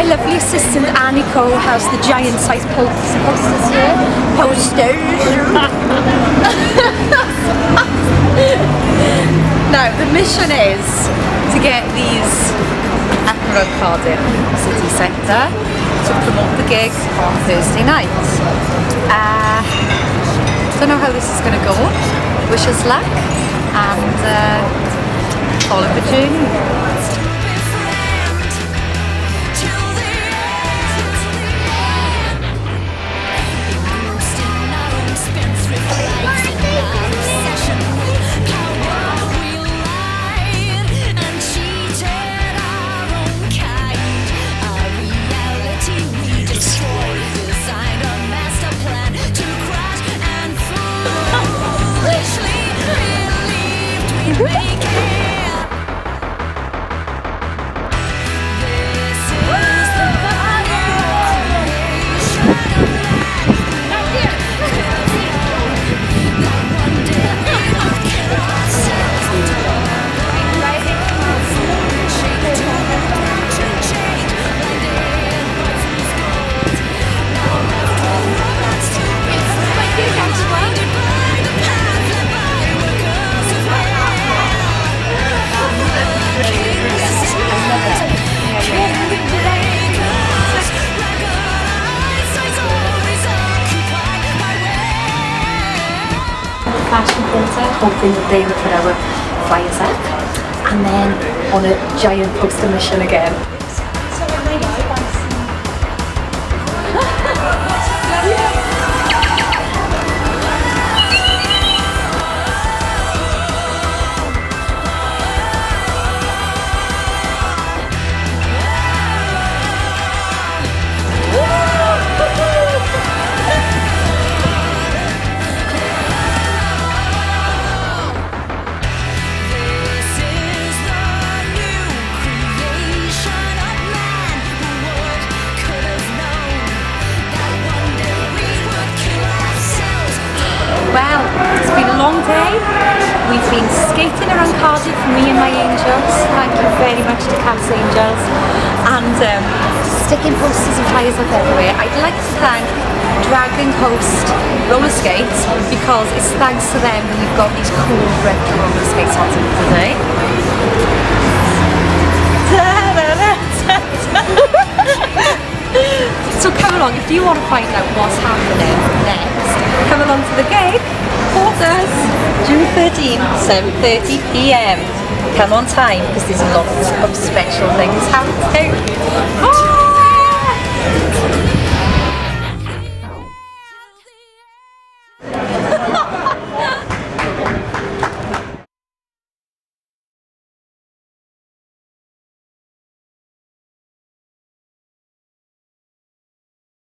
My lovely assistant Aniko has the giant size posters here. Now the mission is to get these at Cardiff City Centre to promote the gig on Thursday night. Don't know how this is going to go. Wish us luck and follow the journey. Fashion printer, hoping that they would put our flyers up, and then on a giant poster mission again. Well, it's been a long day. We've been skating around Cardiff, me and my angels. Thank you very much to Cat's Angels. And sticking posters and flyers up everywhere. I'd like to thank Dragon Coast roller skates because it's thanks to them that we've got these cool red roller skates on today. So come along, if you want to find out what's happening next, come along to the gig, Porters, June 13th, 7:30 PM. Come on time because there's lots of special things happening. Oh!